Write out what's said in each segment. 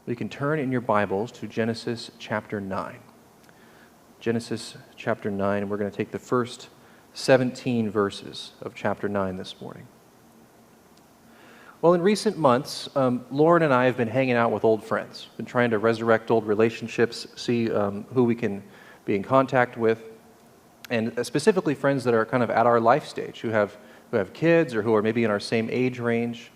You can turn in your Bibles to Genesis chapter 9. Genesis chapter 9, and we're going to take the first 17 verses of chapter 9 this morning. Well, in recent months, Lauren and I have been hanging out with old friends, been trying to resurrect old relationships, see who we can be in contact with, and specifically friends that are kind of at our life stage, who have kids or who are maybe in our same age range.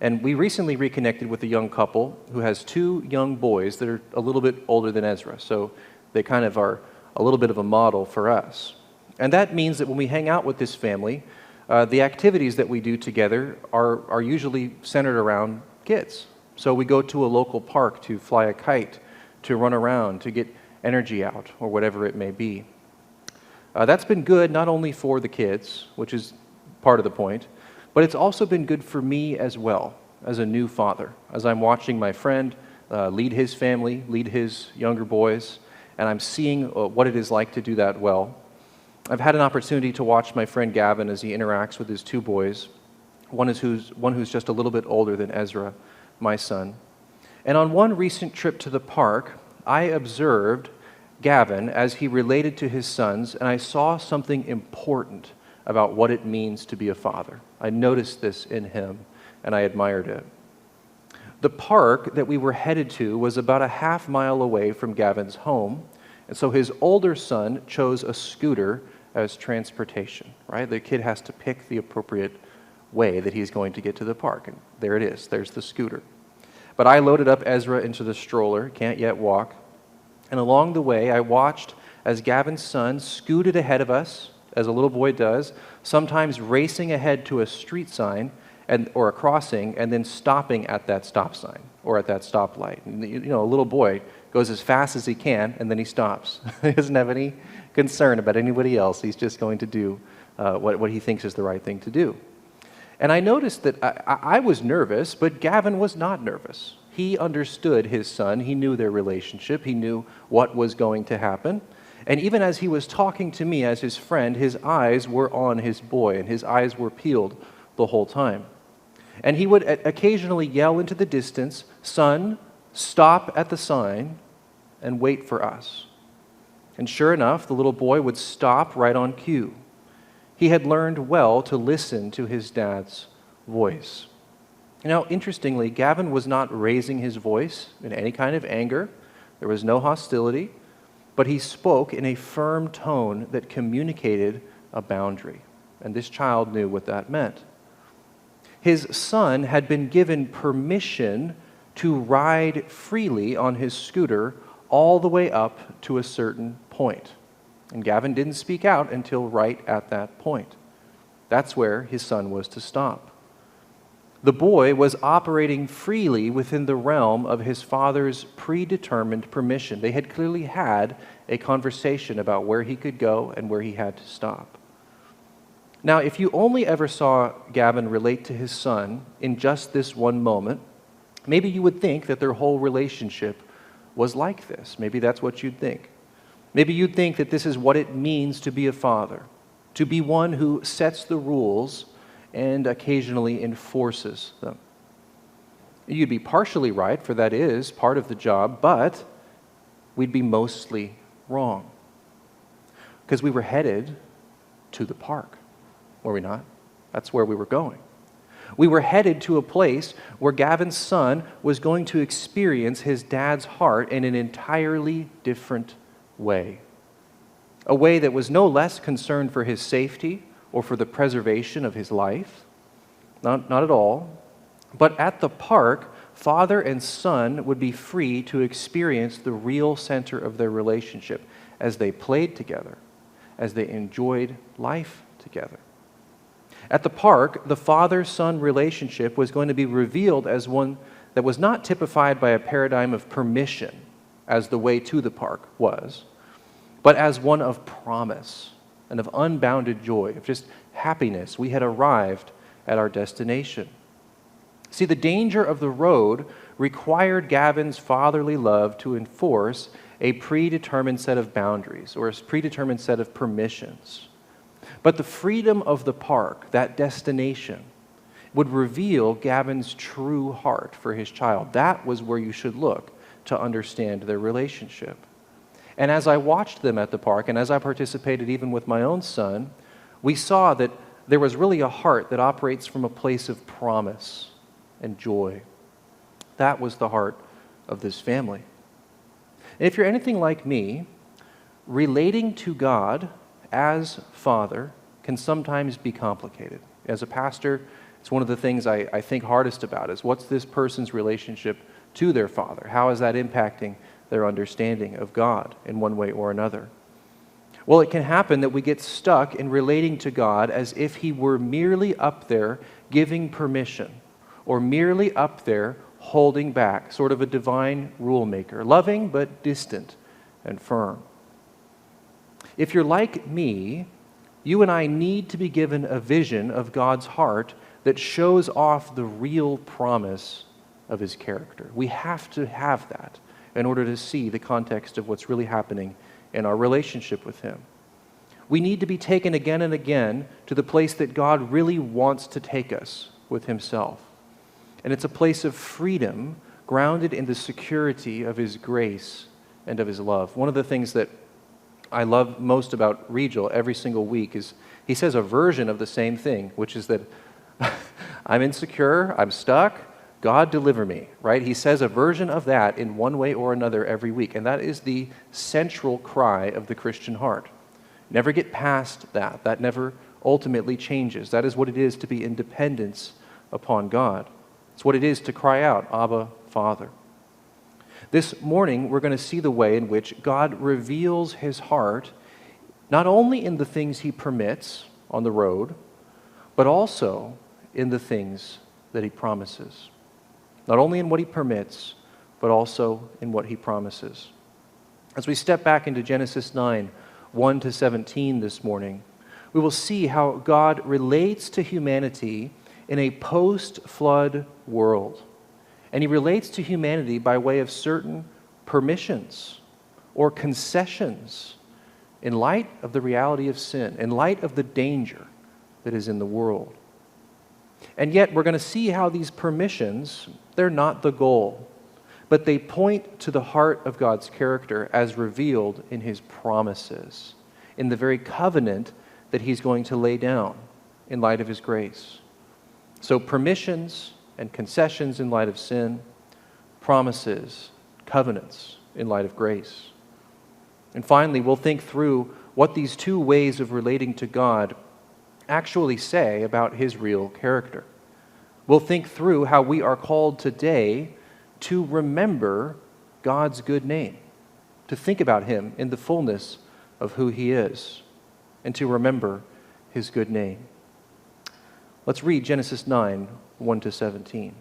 And we recently reconnected with a young couple who has two young boys that are a little bit older than Ezra, so they kind of are a little bit of a model for us. And that means that when we hang out with this family, the activities that we do together are usually centered around kids. So we go to a local park to fly a kite, to run around, to get energy out, or whatever it may be. That's been good not only for the kids, which is part of the point, but it's also been good for me as well, as a new father, as I'm watching my friend lead his family, lead his younger boys, and I'm seeing what it is like to do that well. I've had an opportunity to watch my friend Gavin as he interacts with his two boys, one who's just a little bit older than Ezra, my son. And on one recent trip to the park, I observed Gavin as he related to his sons, and I saw something important about what it means to be a father. I noticed this in him, and I admired it. The park that we were headed to was about a half-mile away from Gavin's home, and so his older son chose a scooter as transportation, right? The kid has to pick the appropriate way that he's going to get to the park, and there it is. There's the scooter. But I loaded up Ezra into the stroller, can't yet walk, and along the way I watched as Gavin's son scooted ahead of us, as a little boy does, sometimes racing ahead to a street sign or a crossing, and then stopping at that stop sign or at that stoplight. And, a little boy goes as fast as he can, and then he stops. He doesn't have any concern about anybody else. He's just going to do what he thinks is the right thing to do. And I noticed that I was nervous, but Gavin was not nervous. He understood his son. He knew their relationship. He knew what was going to happen. And even as he was talking to me as his friend, his eyes were on his boy, and his eyes were peeled the whole time. And he would occasionally yell into the distance, "Son, stop at the sign and wait for us." And sure enough, the little boy would stop right on cue. He had learned well to listen to his dad's voice. Now, interestingly, Gavin was not raising his voice in any kind of anger. There was no hostility, but he spoke in a firm tone that communicated a boundary. And this child knew what that meant. His son had been given permission to ride freely on his scooter all the way up to a certain point. And Gavin didn't speak out until right at that point. That's where his son was to stop. The boy was operating freely within the realm of his father's predetermined permission. They had clearly had a conversation about where he could go and where he had to stop. Now, if you only ever saw Gavin relate to his son in just this one moment, maybe you would think that their whole relationship was like this. Maybe that's what you'd think. Maybe you'd think that this is what it means to be a father, to be one who sets the rules and occasionally enforces them. You'd be partially right, for that is part of the job, but we'd be mostly wrong. Because we were headed to the park, were we not? That's where we were going. We were headed to a place where Gavin's son was going to experience his dad's heart in an entirely different way. A way that was no less concerned for his safety or for the preservation of his life. Not at all. But at the park, father and son would be free to experience the real center of their relationship as they played together, as they enjoyed life together. At the park, the father-son relationship was going to be revealed as one that was not typified by a paradigm of permission, as the way to the park was, but as one of promise and of unbounded joy, of just happiness. We had arrived at our destination. See, the danger of the road required Gavin's fatherly love to enforce a predetermined set of boundaries or a predetermined set of permissions. But the freedom of the park, that destination, would reveal Gavin's true heart for his child. That was where you should look to understand their relationship. And as I watched them at the park, and as I participated even with my own son, we saw that there was really a heart that operates from a place of promise and joy. That was the heart of this family. And if you're anything like me, relating to God as Father can sometimes be complicated. As a pastor, it's one of the things I think hardest about is what's this person's relationship to their Father? How is that impacting their understanding of God in one way or another? Well, it can happen that we get stuck in relating to God as if He were merely up there giving permission, or merely up there holding back, sort of a divine rule maker, loving but distant and firm. If you're like me, you and I need to be given a vision of God's heart that shows off the real promise of His character. We have to have that in order to see the context of what's really happening in our relationship with Him. We need to be taken again and again to the place that God really wants to take us with Himself. And it's a place of freedom grounded in the security of His grace and of His love. One of the things that I love most about Regel every single week is he says a version of the same thing, which is that I'm insecure, I'm stuck, God deliver me, right? He says a version of that in one way or another every week, and that is the central cry of the Christian heart. Never get past that. That never ultimately changes. That is what it is to be in dependence upon God. It's what it is to cry out, Abba, Father. This morning, we're going to see the way in which God reveals His heart, not only in the things He permits on the road, but also in the things that He promises. Not only in what He permits, but also in what He promises. As we step back into Genesis 9, 1 to 17 this morning, we will see how God relates to humanity in a post-flood world. And He relates to humanity by way of certain permissions or concessions in light of the reality of sin, in light of the danger that is in the world. And yet we're going to see how these permissions, they're not the goal, but they point to the heart of God's character as revealed in His promises, in the very covenant that He's going to lay down in light of His grace. So permissions and concessions in light of sin, promises, covenants in light of grace. And finally, we'll think through what these two ways of relating to God actually say about His real character. We'll think through how we are called today to remember God's good name, to think about Him in the fullness of who He is, and to remember His good name. Let's read Genesis 9, 1 to 17.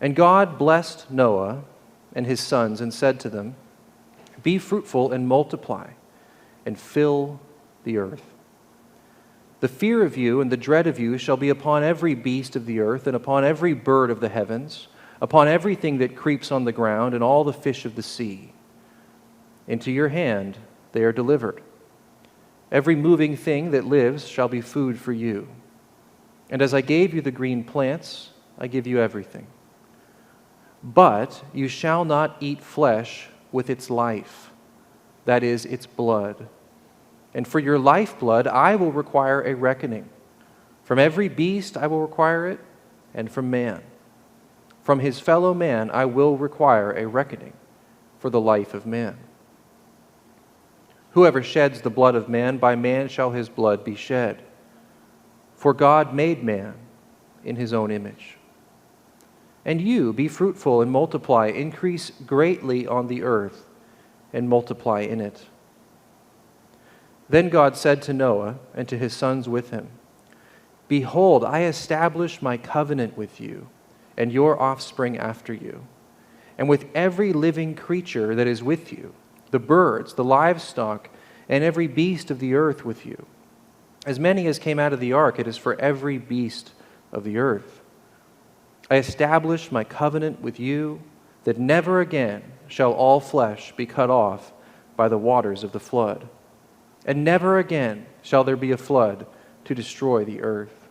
And God blessed Noah and his sons and said to them, "Be fruitful and multiply, and fill the earth. The fear of you and the dread of you shall be upon every beast of the earth, and upon every bird of the heavens, upon everything that creeps on the ground, and all the fish of the sea. Into your hand they are delivered. Every moving thing that lives shall be food for you. And as I gave you the green plants, I give you everything. But you shall not eat flesh with its life, that is, its blood. And for your lifeblood I will require a reckoning. From every beast I will require it, and from man. From his fellow man I will require a reckoning for the life of man. Whoever sheds the blood of man, by man shall his blood be shed. For God made man in His own image. And you, be fruitful and multiply, increase greatly on the earth, and multiply in it." Then God said to Noah and to his sons with him, "Behold, I establish my covenant with you and your offspring after you, and with every living creature that is with you, the birds, the livestock, and every beast of the earth with you. As many as came out of the ark, it is for every beast of the earth. I establish my covenant with you, that never again shall all flesh be cut off by the waters of the flood. And never again shall there be a flood to destroy the earth.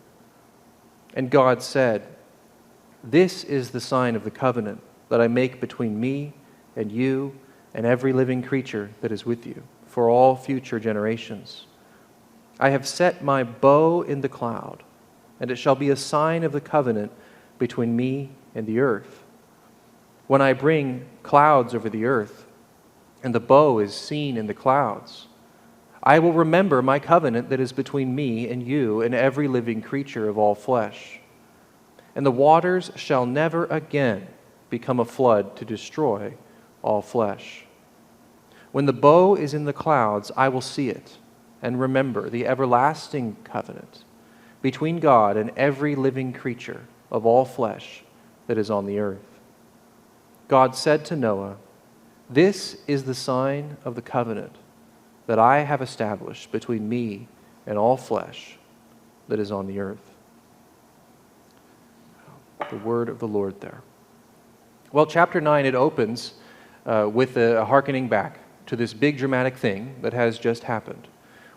And God said, "This is the sign of the covenant that I make between me and you and every living creature that is with you for all future generations. I have set my bow in the cloud, and it shall be a sign of the covenant between me and the earth. When I bring clouds over the earth, and the bow is seen in the clouds, I will remember my covenant that is between me and you and every living creature of all flesh. And the waters shall never again become a flood to destroy all flesh. When the bow is in the clouds, I will see it and remember the everlasting covenant between God and every living creature of all flesh that is on the earth." God said to Noah, "This is the sign of the covenant that I have established between me and all flesh that is on the earth." The word of the Lord there. Well, chapter 9, it opens with a hearkening back to this big dramatic thing that has just happened.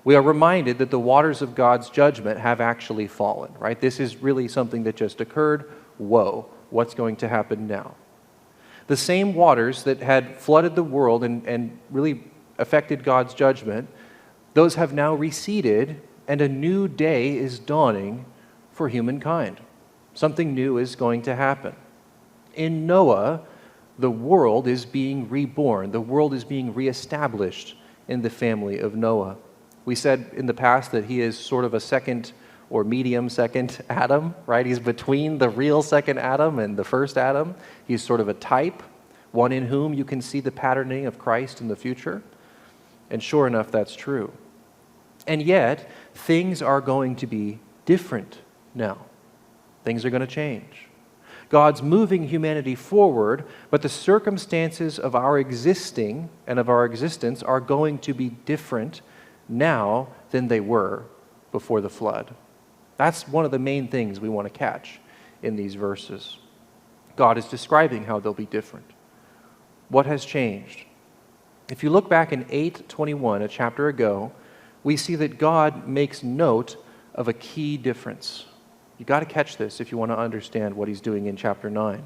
We are reminded that the waters of God's judgment have actually fallen, right? This is really something that just occurred. Whoa, what's going to happen now? The same waters that had flooded the world and really affected God's judgment, those have now receded, and a new day is dawning for humankind. Something new is going to happen. In Noah, the world is being reborn. The world is being reestablished in the family of Noah. We said in the past that he is sort of a second or medium second Adam, right? He's between the real second Adam and the first Adam. He's sort of a type, one in whom you can see the patterning of Christ in the future. And sure enough, that's true. And yet, things are going to be different now. Things are going to change. God's moving humanity forward, but the circumstances of our existing and of our existence are going to be different now than they were before the flood. That's one of the main things we want to catch in these verses. God is describing how they'll be different. What has changed? If you look back in 8:21, a chapter ago, we see that God makes note of a key difference. You've got to catch this if you want to understand what he's doing in chapter 9.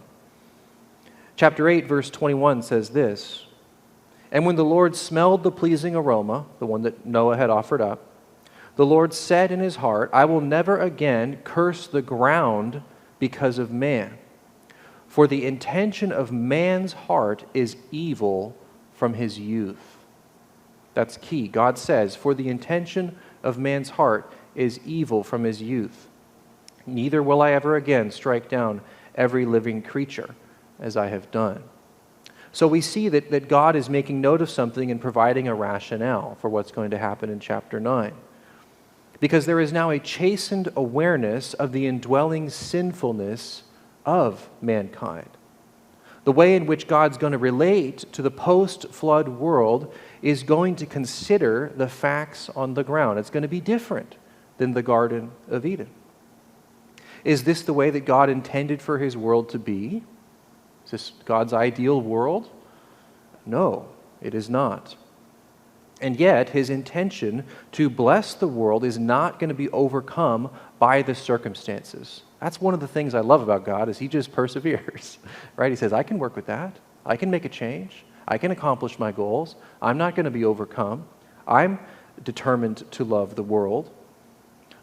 Chapter 8, verse 21 says this, "And when the Lord smelled the pleasing aroma," the one that Noah had offered up, "the Lord said in his heart, I will never again curse the ground because of man. For the intention of man's heart is evil from his youth." That's key. God says, for the intention of man's heart is evil from his youth. "Neither will I ever again strike down every living creature as I have done." So we see that God is making note of something and providing a rationale for what's going to happen in chapter 9. Because there is now a chastened awareness of the indwelling sinfulness of mankind. The way in which God's going to relate to the post-flood world is going to consider the facts on the ground. It's going to be different than the Garden of Eden. Is this the way that God intended for his world to be? Is this God's ideal world? No, it is not. And yet, his intention to bless the world is not going to be overcome by the circumstances. That's one of the things I love about God, is he just perseveres, right? He says, I can work with that. I can make a change. I can accomplish my goals. I'm not going to be overcome. I'm determined to love the world.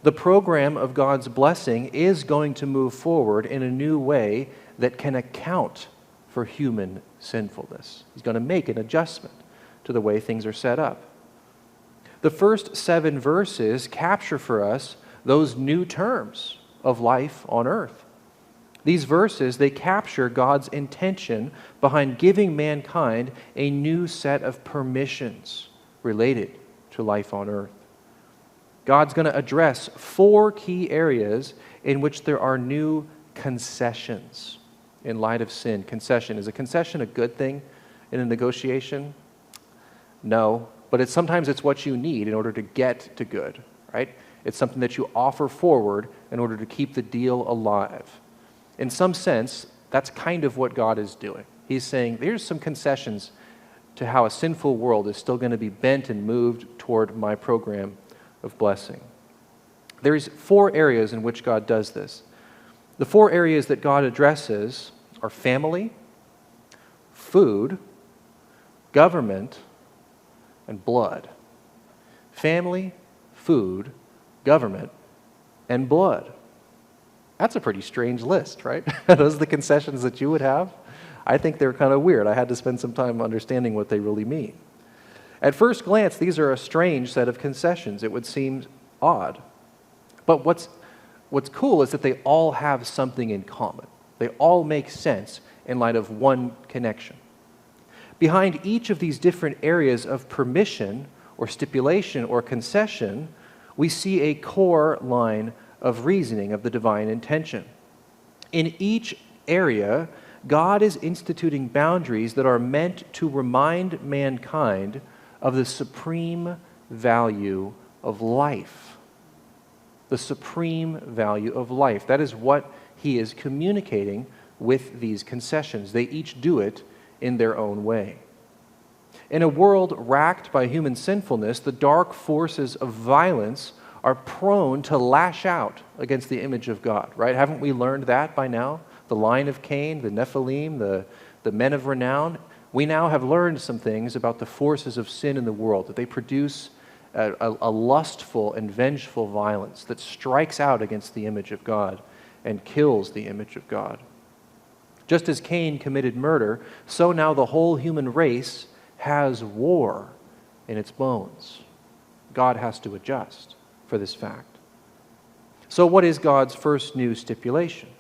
The program of God's blessing is going to move forward in a new way that can account for human sinfulness. He's going to make an adjustment to the way things are set up. The first 7 verses capture for us those new terms of life on earth. These verses, they capture God's intention behind giving mankind a new set of permissions related to life on earth. God's going to address 4 key areas in which there are new concessions in light of sin. Concession. Is a concession a good thing in a negotiation? No, but sometimes it's what you need in order to get to good, right? It's something that you offer forward in order to keep the deal alive. In some sense, that's kind of what God is doing. He's saying, there's some concessions to how a sinful world is still going to be bent and moved toward my program of blessing. There's 4 areas in which God does this. The four areas that God addresses are family, food, government, and blood. Family, food, government, and blood. That's a pretty strange list, right? Those are the concessions that you would have. I think they're kind of weird. I had to spend some time understanding what they really mean. At first glance, these are a strange set of concessions. It would seem odd. But what's cool is that they all have something in common. They all make sense in light of one connection. Behind each of these different areas of permission or stipulation or concession, we see a core line of reasoning of the divine intention. In each area, God is instituting boundaries that are meant to remind mankind of the supreme value of life. The supreme value of life. That is what he is communicating with these concessions. They each do it in their own way. In a world racked by human sinfulness, the dark forces of violence are prone to lash out against the image of God, right? Haven't we learned that by now? The line of Cain, the Nephilim, the men of renown. We now have learned some things about the forces of sin in the world, that they produce a lustful and vengeful violence that strikes out against the image of God and kills the image of God. Just as Cain committed murder, so now the whole human race has war in its bones. God has to adjust for this fact. So what is God's first new stipulation?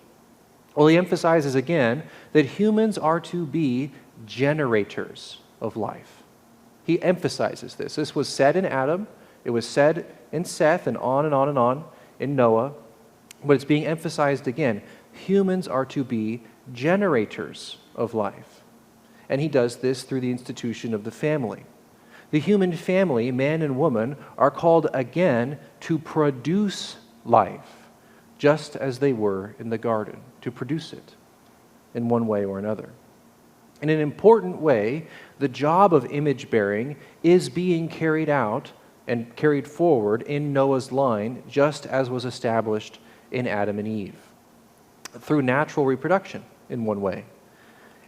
Well, he emphasizes again that humans are to be generators of life. He emphasizes this. This was said in Adam, it was said in Seth, and on and on and on in Noah, but it's being emphasized again. Humans are to be generators of life. And he does this through the institution of the family. The human family, man and woman, are called again to produce life, just as they were in the garden, to produce it in one way or another. In an important way, the job of image bearing is being carried out and carried forward in Noah's line, just as was established in Adam and Eve, through natural reproduction in one way.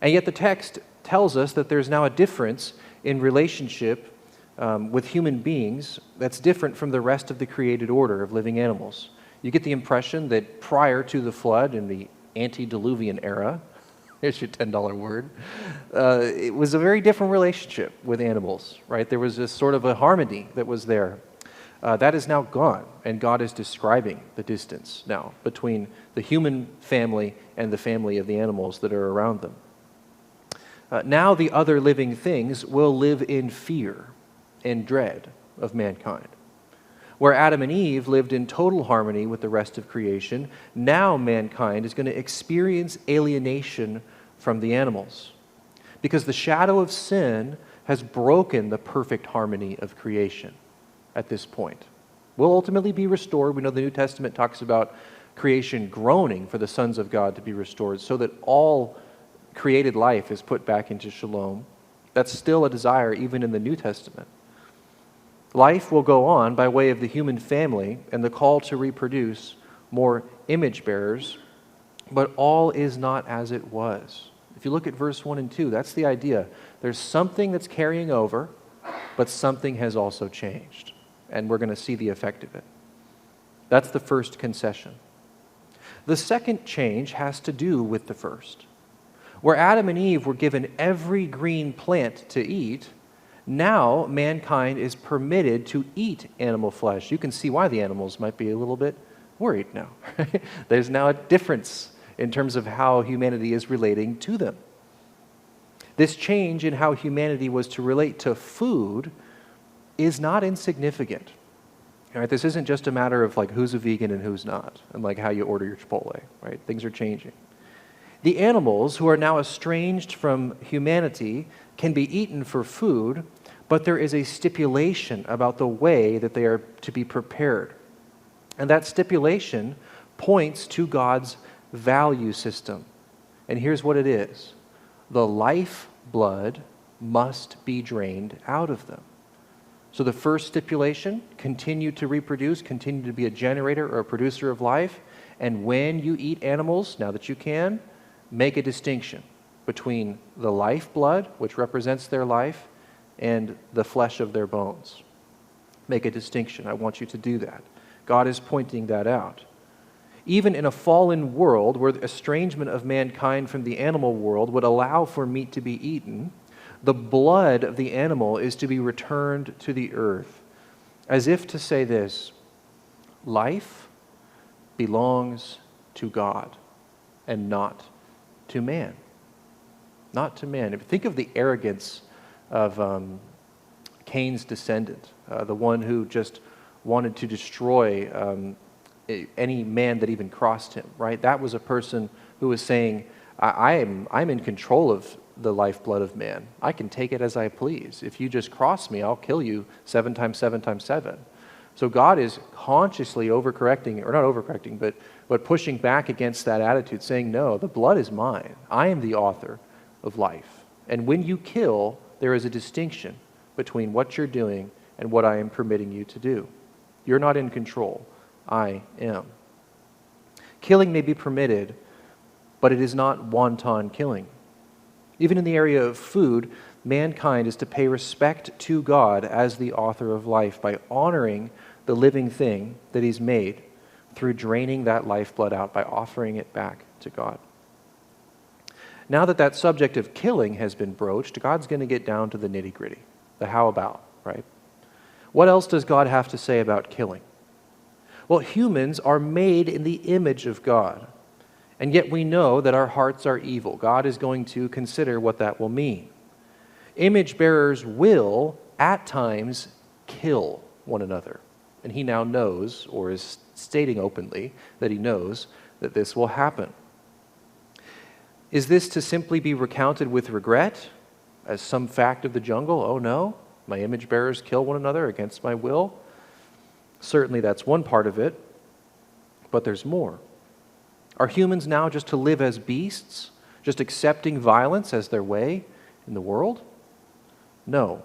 And yet the text tells us that there's now a difference in relationship with human beings that's different from the rest of the created order of living animals. You get the impression that prior to the flood, in the antediluvian era, here's your $10 word, it was a very different relationship with animals, right? There was this sort of a harmony that was there. That is now gone, and God is describing the distance now between the human family and the family of the animals that are around them. Now the other living things will live in fear and dread of mankind. Where Adam and Eve lived in total harmony with the rest of creation, now mankind is going to experience alienation from the animals, because the shadow of sin has broken the perfect harmony of creation at this point. Will ultimately be restored. We know the New Testament talks about creation groaning for the sons of God to be restored, so that all created life is put back into shalom. That's still a desire even in the New Testament. Life will go on by way of the human family and the call to reproduce more image bearers, but all is not as it was. If you look at verse 1 and 2, that's the idea. There's something that's carrying over, but something has also changed, and we're going to see the effect of it. That's the first concession. The second change has to do with the first. Where Adam and Eve were given every green plant to eat, now mankind is permitted to eat animal flesh. You can see why the animals might be a little bit worried now. There's now a difference in terms of how humanity is relating to them. This change in how humanity was to relate to food is not insignificant. All right, this isn't just a matter of like who's a vegan and who's not, and like how you order your Chipotle, right? Things are changing. The animals who are now estranged from humanity can be eaten for food, but there is a stipulation about the way that they are to be prepared. And that stipulation points to God's value system. And here's what it is. The lifeblood must be drained out of them. So the first stipulation, continue to reproduce, continue to be a generator or a producer of life. And when you eat animals, now that you can, make a distinction between the lifeblood, which represents their life, and the flesh of their bones. Make a distinction. I want you to do that. God is pointing that out. Even in a fallen world where the estrangement of mankind from the animal world would allow for meat to be eaten, the blood of the animal is to be returned to the earth, as if to say this: life belongs to God and not to man. Not to man. If you think of the arrogance of Cain's descendant, the one who just wanted to destroy any man that even crossed him, right? That was a person who was saying, I'm in control of the lifeblood of man. I can take it as I please. If you just cross me, I'll kill you 7 times 7 times 7. So God is consciously overcorrecting, or not overcorrecting, but pushing back against that attitude, saying, no, the blood is mine. I am the author of life. And when you kill, there is a distinction between what you're doing and what I am permitting you to do. You're not in control. I am. Killing may be permitted, but it is not wanton killing. Even in the area of food, mankind is to pay respect to God as the author of life by honoring the living thing that He's made through draining that lifeblood out, by offering it back to God. Now that subject of killing has been broached, God's going to get down to the nitty-gritty, the how about, right? What else does God have to say about killing? Well, humans are made in the image of God, and yet we know that our hearts are evil. God is going to consider what that will mean. Image bearers will, at times, kill one another, and He now knows, or is stating openly, that He knows that this will happen. Is this to simply be recounted with regret as some fact of the jungle? Oh no, my image bearers kill one another against my will? Certainly that's one part of it, but there's more. Are humans now just to live as beasts, just accepting violence as their way in the world? No.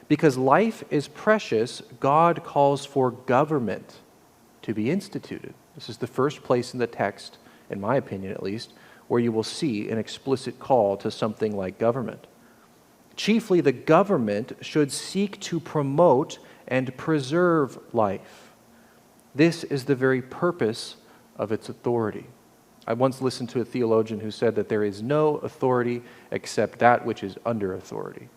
Because life is precious, God calls for government to be instituted. This is the first place in the text, in my opinion at least, where you will see an explicit call to something like government. Chiefly, the government should seek to promote and preserve life. This is the very purpose of its authority. I once listened to a theologian who said that there is no authority except that which is under authority.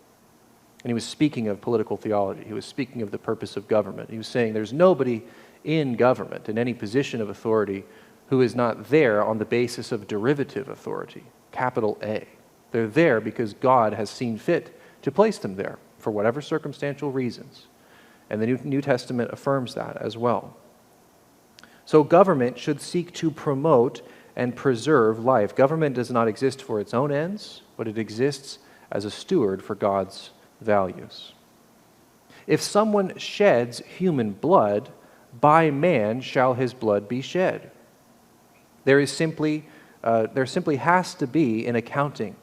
And he was speaking of political theology. He was speaking of the purpose of government. He was saying there's nobody in government, in any position of authority, who is not there on the basis of derivative authority, capital A. They're there because God has seen fit to place them there for whatever circumstantial reasons. And the New Testament affirms that as well. So government should seek to promote and preserve life. Government does not exist for its own ends, but it exists as a steward for God's values. If someone sheds human blood, by man shall his blood be shed. There simply has to be an accounting.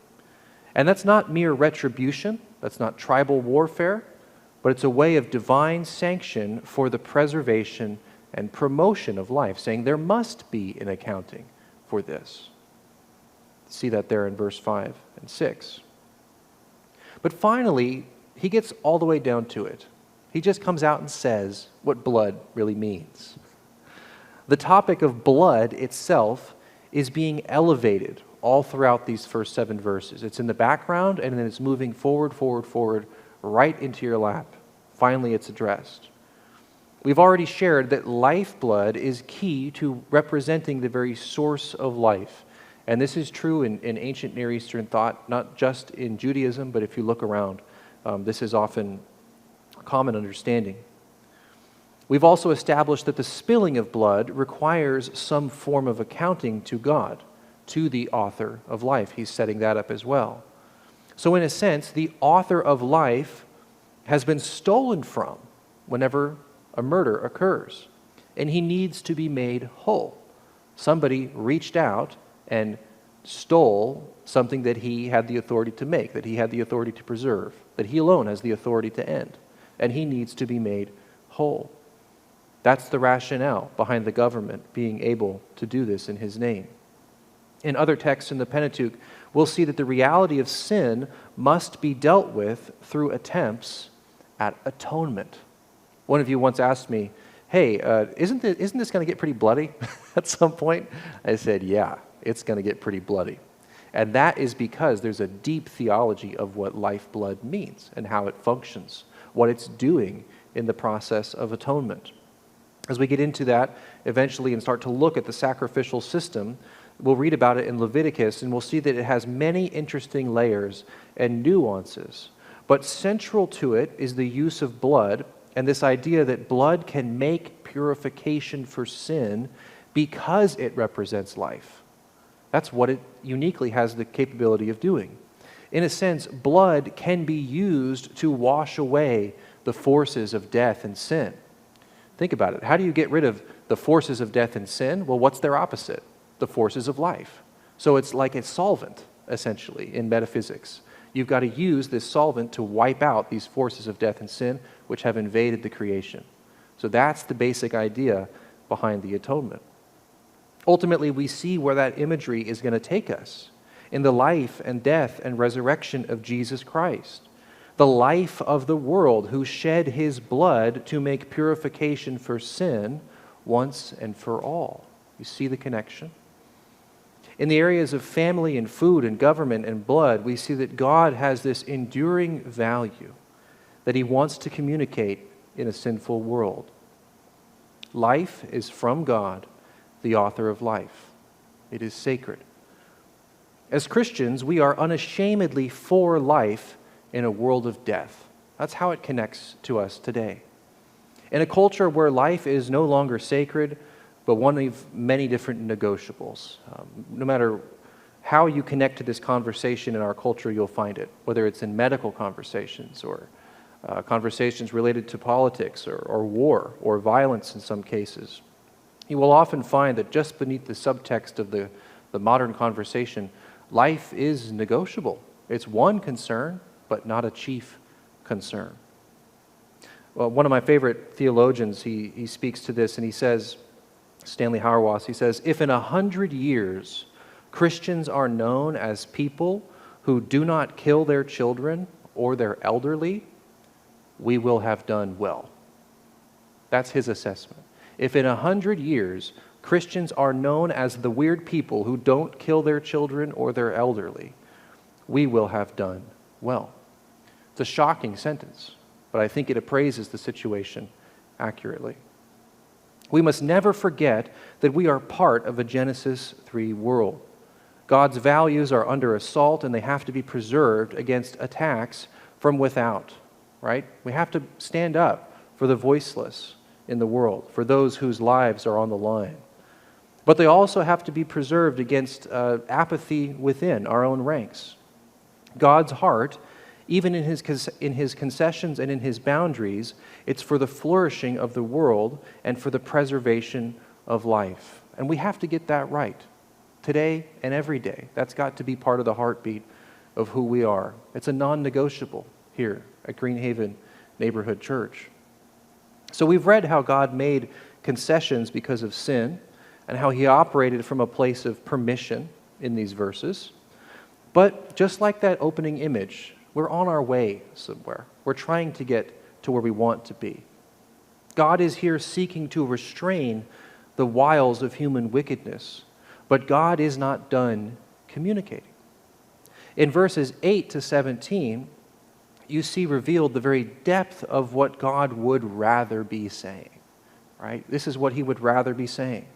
And that's not mere retribution, that's not tribal warfare, but it's a way of divine sanction for the preservation and promotion of life, saying there must be an accounting for this. See that there in verse 5 and 6. But finally, he gets all the way down to it. He just comes out and says what blood really means. The topic of blood itself is being elevated all throughout these first 7 verses. It's in the background, and then it's moving forward, right into your lap. Finally, it's addressed. We've already shared that lifeblood is key to representing the very source of life. And this is true in ancient Near Eastern thought, not just in Judaism, but if you look around, this is often a common understanding. We've also established that the spilling of blood requires some form of accounting to God, to the author of life. He's setting that up as well. So in a sense, the author of life has been stolen from whenever a murder occurs, and he needs to be made whole. Somebody reached out and stole something that he had the authority to make, that he had the authority to preserve, that he alone has the authority to end, and he needs to be made whole. That's the rationale behind the government being able to do this in his name. In other texts in the Pentateuch, we'll see that the reality of sin must be dealt with through attempts at atonement. One of you once asked me, hey, isn't this going to get pretty bloody at some point? I said, yeah, it's going to get pretty bloody. And that is because there's a deep theology of what lifeblood means and how it functions, what it's doing in the process of atonement. As we get into that eventually and start to look at the sacrificial system, we'll read about it in Leviticus, and we'll see that it has many interesting layers and nuances. But central to it is the use of blood and this idea that blood can make purification for sin because it represents life. That's what it uniquely has the capability of doing. In a sense, blood can be used to wash away the forces of death and sin. Think about it. How do you get rid of the forces of death and sin? Well, what's their opposite? The forces of life. So it's like a solvent, essentially, in metaphysics. You've got to use this solvent to wipe out these forces of death and sin which have invaded the creation. So that's the basic idea behind the atonement. Ultimately, we see where that imagery is going to take us in the life and death and resurrection of Jesus Christ, the life of the world who shed his blood to make purification for sin once and for all. You see the connection? In the areas of family and food and government and blood, we see that God has this enduring value that he wants to communicate in a sinful world. Life is from God, the author of life. It is sacred. As Christians, we are unashamedly for life in a world of death. That's how it connects to us today. In a culture where life is no longer sacred, but one of many different negotiables. No matter how you connect to this conversation in our culture, you'll find it, whether it's in medical conversations or conversations related to politics or war or violence in some cases. You will often find that just beneath the subtext of the modern conversation, life is negotiable. It's one concern, but not a chief concern. Well, one of my favorite theologians, he speaks to this and he says, Stanley Hauerwas, he says, if in 100 years Christians are known as people who do not kill their children or their elderly, we will have done well. That's his assessment. If in 100 years Christians are known as the weird people who don't kill their children or their elderly, we will have done well. It's a shocking sentence, but I think it appraises the situation accurately. We must never forget that we are part of a Genesis 3 world. God's values are under assault and they have to be preserved against attacks from without, right? We have to stand up for the voiceless in the world, for those whose lives are on the line. But they also have to be preserved against apathy within our own ranks. God's heart, even in his concessions and in his boundaries, it's for the flourishing of the world and for the preservation of life. And we have to get that right today and every day. That's got to be part of the heartbeat of who we are. It's a non-negotiable here at Greenhaven Neighborhood Church. So we've read how God made concessions because of sin and how he operated from a place of permission in these verses. But just like that opening image, we're on our way somewhere. We're trying to get to where we want to be. God is here seeking to restrain the wiles of human wickedness, but God is not done communicating. In verses 8 to 17, you see revealed the very depth of what God would rather be saying, right? This is what he would rather be saying.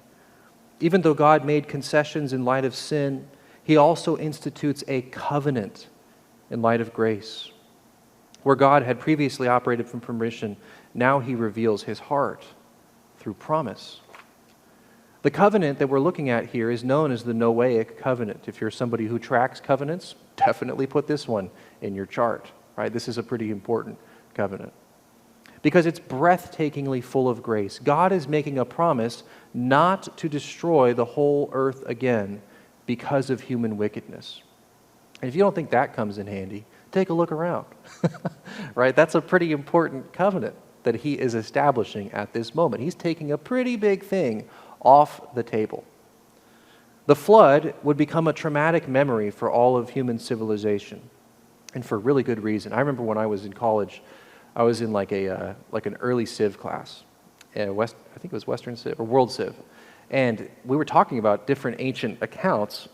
Even though God made concessions in light of sin, he also institutes a covenant in light of grace. Where God had previously operated from permission, now he reveals his heart through promise. The covenant that we're looking at here is known as the Noahic covenant. If you're somebody who tracks covenants, definitely put this one in your chart, right? This is a pretty important covenant because it's breathtakingly full of grace. God is making a promise not to destroy the whole earth again because of human wickedness. And if you don't think that comes in handy, take a look around, right? That's a pretty important covenant. that he is establishing at this moment. He's taking a pretty big thing off the table. The flood would become a traumatic memory for all of human civilization, and for really good reason. I remember when I was in college, I was in like an early Civ class, I think it was Western Civ or World Civ, and we were talking about different ancient accounts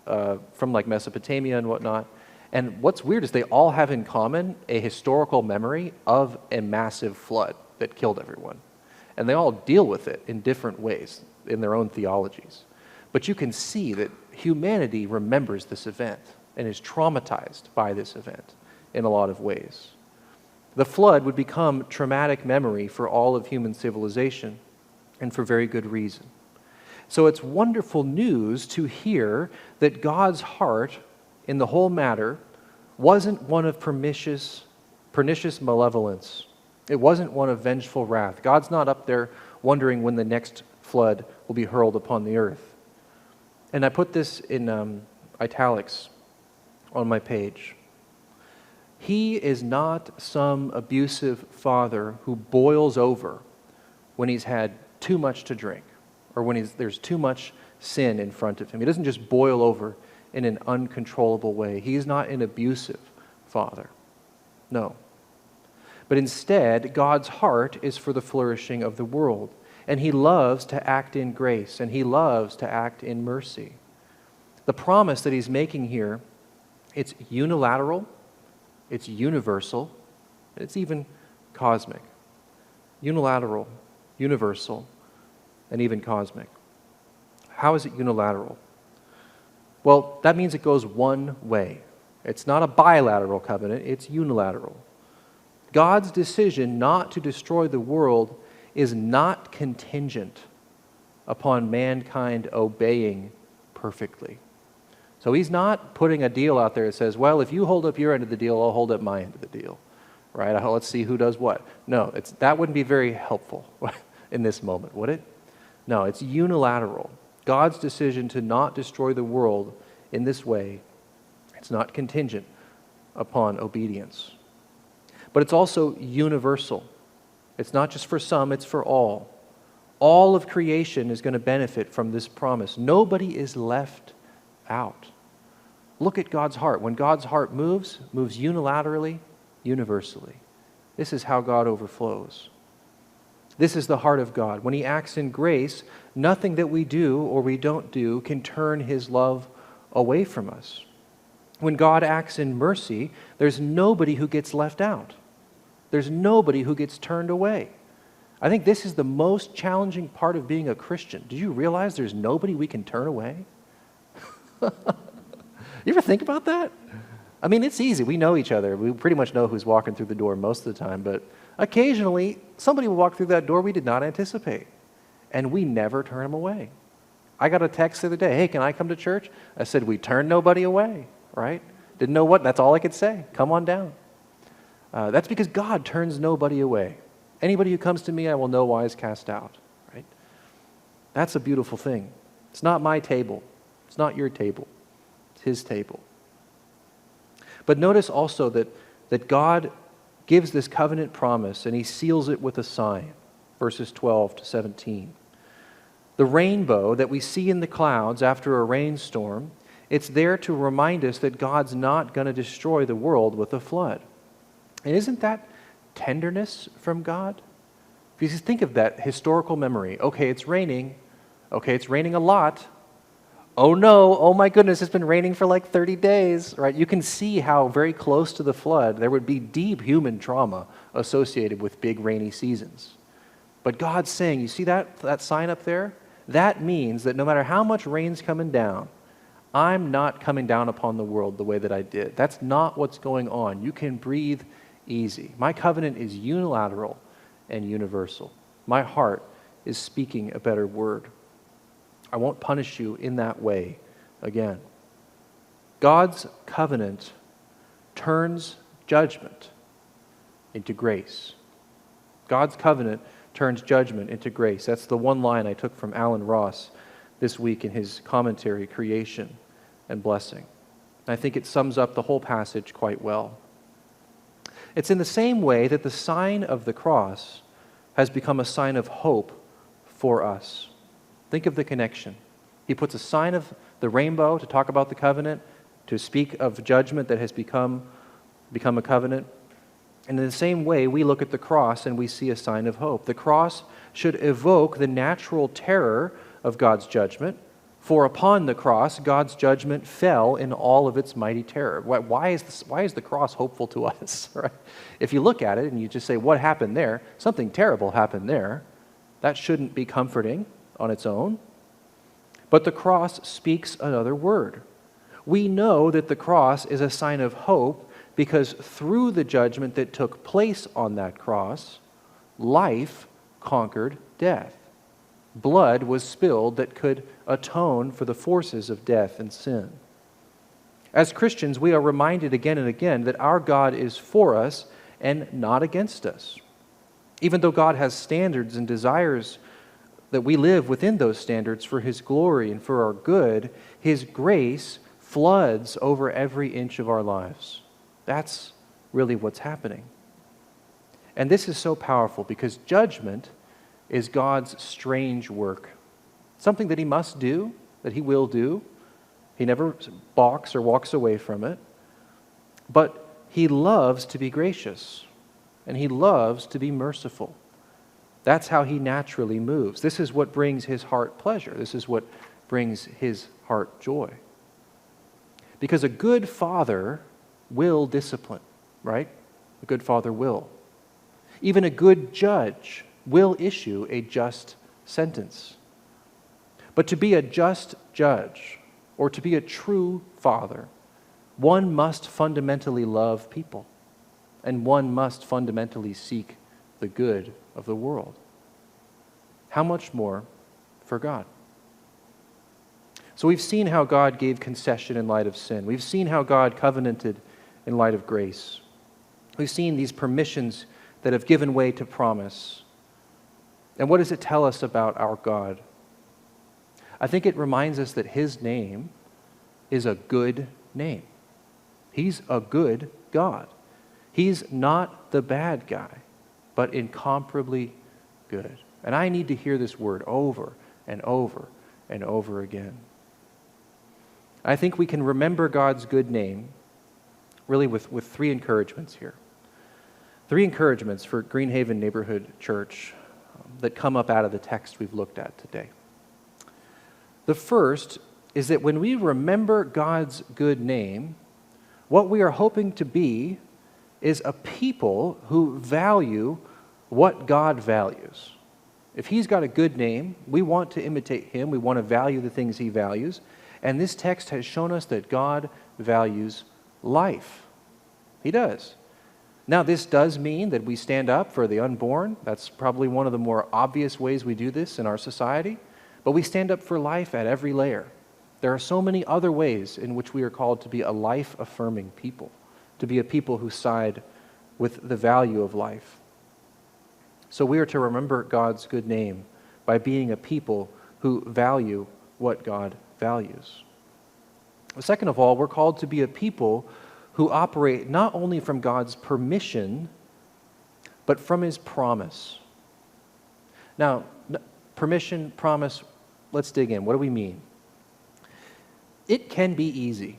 from like Mesopotamia and whatnot. And what's weird is they all have in common a historical memory of a massive flood that killed everyone. And they all deal with it in different ways in their own theologies. But you can see that humanity remembers this event and is traumatized by this event in a lot of ways. The flood would become traumatic memory for all of human civilization, and for very good reason. So it's wonderful news to hear that God's heart in the whole matter wasn't one of pernicious malevolence. It wasn't one of vengeful wrath. God's not up there wondering when the next flood will be hurled upon the earth. And I put this in italics on my page. He is not some abusive father who boils over when he's had too much to drink or when there's too much sin in front of him. He doesn't just boil over in an uncontrollable way. He's not an abusive father. No. But instead, God's heart is for the flourishing of the world. And he loves to act in grace, and he loves to act in mercy. The promise that he's making here, it's unilateral, it's universal, it's even cosmic. Unilateral, universal, and even cosmic. How is it unilateral? Well, that means it goes one way. It's not a bilateral covenant, it's unilateral. God's decision not to destroy the world is not contingent upon mankind obeying perfectly. So he's not putting a deal out there that says, well, if you hold up your end of the deal, I'll hold up my end of the deal. Right? Let's see who does what. No, that wouldn't be very helpful in this moment, would it? No, it's unilateral. God's decision to not destroy the world in this way, it's not contingent upon obedience. But it's also universal. It's not just for some, it's for all. All of creation is going to benefit from this promise. Nobody is left out. Look at God's heart. When God's heart moves unilaterally, universally. This is how God overflows. This is the heart of God. When he acts in grace, nothing that we do or we don't do can turn his love away from us. When God acts in mercy, there's nobody who gets left out. There's nobody who gets turned away. I think this is the most challenging part of being a Christian. Do you realize there's nobody we can turn away? You ever think about that? I mean, it's easy. We know each other. We pretty much know who's walking through the door most of the time, but occasionally somebody will walk through that door we did not anticipate, and we never turn them away. I got a text the other day, hey, can I come to church? I said, we turn nobody away, right? Didn't know what, that's all I could say. Come on down. That's because God turns nobody away. Anybody who comes to me, I will no wise cast out, right? That's a beautiful thing. It's not my table. It's not your table. It's his table. But notice also that God gives this covenant promise and he seals it with a sign, verses 12 to 17. The rainbow that we see in the clouds after a rainstorm, it's there to remind us that God's not going to destroy the world with a flood. And isn't that tenderness from God? If you just think of that historical memory, okay, it's raining a lot. Oh no, oh my goodness, it's been raining for like 30 days, right? You can see how very close to the flood there would be deep human trauma associated with big rainy seasons. But God's saying, you see that sign up there? That means that no matter how much rain's coming down, I'm not coming down upon the world the way that I did. That's not what's going on. You can breathe easy. My covenant is unilateral and universal. My heart is speaking a better word. I won't punish you in that way again. God's covenant turns judgment into grace. God's covenant turns judgment into grace. That's the one line I took from Alan Ross this week in his commentary, Creation and Blessing. I think it sums up the whole passage quite well. It's in the same way that the sign of the cross has become a sign of hope for us. Think of the connection. He puts a sign of the rainbow to talk about the covenant, to speak of judgment that has become a covenant. And in the same way, we look at the cross and we see a sign of hope. The cross should evoke the natural terror of God's judgment, for upon the cross, God's judgment fell in all of its mighty terror. Why is the cross hopeful to us? Right? If you look at it and you just say, what happened there? Something terrible happened there. That shouldn't be comforting on its own. But the cross speaks another word. We know that the cross is a sign of hope because through the judgment that took place on that cross, life conquered death. Blood was spilled that could atone for the forces of death and sin. As Christians, we are reminded again and again that our God is for us and not against us. Even though God has standards and desires that we live within those standards for His glory and for our good, His grace floods over every inch of our lives. That's really what's happening. And this is so powerful because judgment is God's strange work. Something that He must do, that He will do. He never balks or walks away from it. But He loves to be gracious, and He loves to be merciful. That's how He naturally moves. This is what brings His heart pleasure. This is what brings His heart joy. Because a good father will discipline, right? A good father will. Even a good judge will issue a just sentence. But to be a just judge, or to be a true father, one must fundamentally love people, and one must fundamentally seek the good of the world. How much more for God? So we've seen how God gave concession in light of sin. We've seen how God covenanted in light of grace. We've seen these permissions that have given way to promise. And what does it tell us about our God? I think it reminds us that His name is a good name. He's a good God. He's not the bad guy, but incomparably good. And I need to hear this word over and over and over again. I think we can remember God's good name really with three encouragements here. Three encouragements for Greenhaven Neighborhood Church that come up out of the text we've looked at today. The first is that when we remember God's good name, what we are hoping to be is a people who value what God values. If He's got a good name, we want to imitate Him. We want to value the things He values. And this text has shown us that God values life. He does. Now, this does mean that we stand up for the unborn. That's probably one of the more obvious ways we do this in our society. But we stand up for life at every layer. There are so many other ways in which we are called to be a life-affirming people, to be a people who side with the value of life. So we are to remember God's good name by being a people who value what God values. Second of all, we're called to be a people who operate not only from God's permission, but from His promise. Now, permission, promise, let's dig in. What do we mean? It can be easy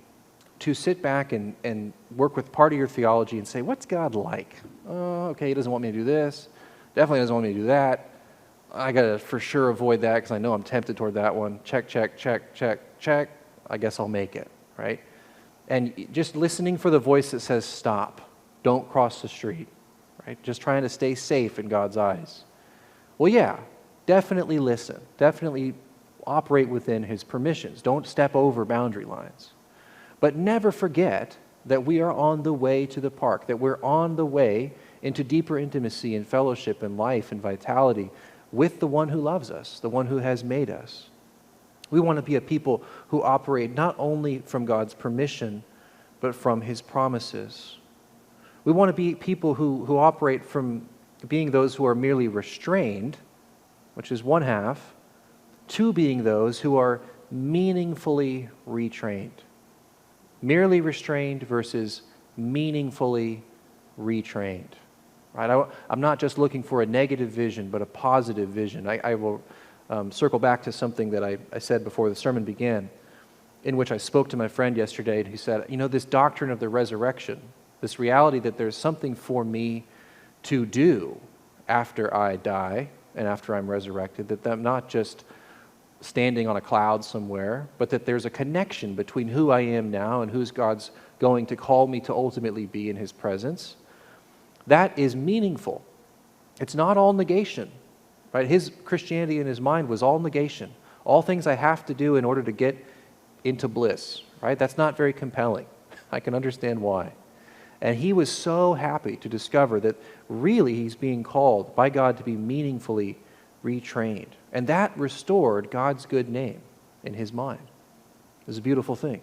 to sit back and work with part of your theology and say, what's God like? Oh, okay, He doesn't want me to do this. Definitely doesn't want me to do that. I got to for sure avoid that because I know I'm tempted toward that one. Check, check, check, check, check. I guess I'll make it, right? And just listening for the voice that says, stop, don't cross the street, right? Just trying to stay safe in God's eyes. Well, yeah, definitely listen. Definitely operate within His permissions. Don't step over boundary lines. But never forget that we are on the way to the park, that we're on the way into deeper intimacy and fellowship and life and vitality with the one who loves us, the one who has made us. We want to be a people who operate not only from God's permission, but from His promises. We want to be people who operate from being those who are merely restrained, which is one half, to being those who are meaningfully retrained. Merely restrained versus meaningfully retrained. Right? I'm not just looking for a negative vision, but a positive vision. I will circle back to something that I said before the sermon began, in which I spoke to my friend yesterday, and he said, this doctrine of the resurrection, this reality that there's something for me to do after I die and after I'm resurrected, that I'm not just standing on a cloud somewhere, but that there's a connection between who I am now and who's God's going to call me to ultimately be in his presence. That is meaningful. It's not all negation, right? His Christianity in his mind was all negation. All things I have to do in order to get into bliss, right? That's not very compelling. I can understand why. And he was so happy to discover that really he's being called by God to be meaningfully retrained. And that restored God's good name in his mind. It was a beautiful thing.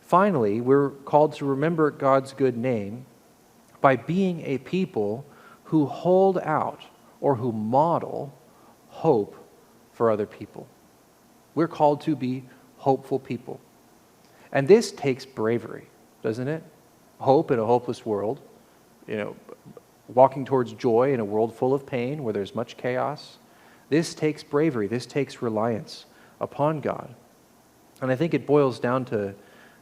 Finally, we're called to remember God's good name by being a people who hold out or who model hope for other people. We're called to be hopeful people. And this takes bravery, doesn't it? Hope in a hopeless world, walking towards joy in a world full of pain where there's much chaos. This takes bravery. This takes reliance upon God. And I think it boils down to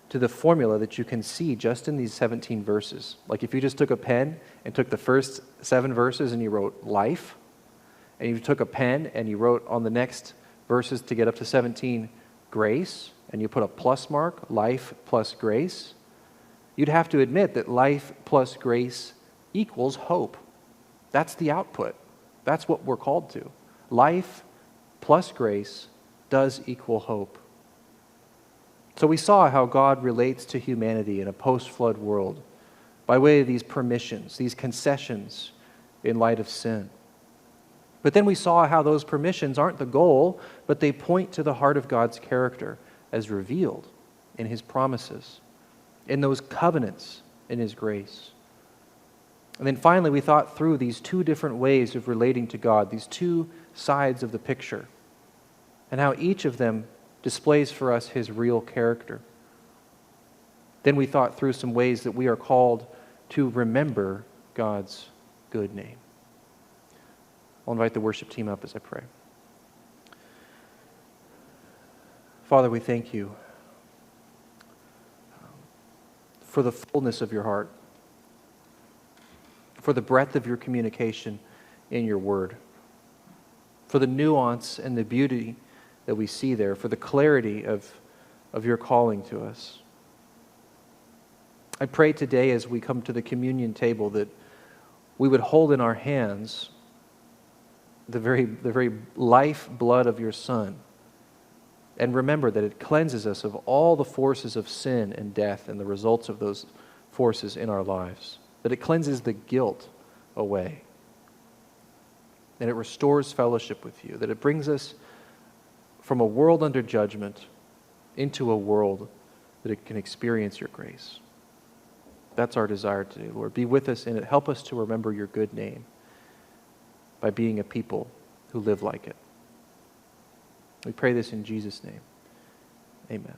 the formula that you can see just in these 17 verses. Like if you just took a pen and took the first 7 verses and you wrote life, and you took a pen and you wrote on the next verses to get up to 17 grace, and you put a plus mark, life plus grace, you'd have to admit that life plus grace equals hope. That's the output. That's what we're called to. Life plus grace does equal hope. So we saw how God relates to humanity in a post-flood world by way of these permissions, these concessions in light of sin. But then we saw how those permissions aren't the goal, but they point to the heart of God's character as revealed in his promises, in those covenants in his grace. And then finally, we thought through these 2 different ways of relating to God, these 2 sides of the picture, and how each of them displays for us his real character. Then we thought through some ways that we are called to remember God's good name. I'll invite the worship team up as I pray. Father, we thank you for the fullness of your heart, for the breadth of your communication in your word, for the nuance and the beauty that we see there, for the clarity of your calling to us. I pray today as we come to the communion table that we would hold in our hands the very lifeblood of your Son, and remember that it cleanses us of all the forces of sin and death and the results of those forces in our lives, that it cleanses the guilt away, and it restores fellowship with you, that it brings us from a world under judgment into a world that it can experience your grace. That's our desire today, Lord. Be with us in it. Help us to remember your good name by being a people who live like it. We pray this in Jesus' name. Amen.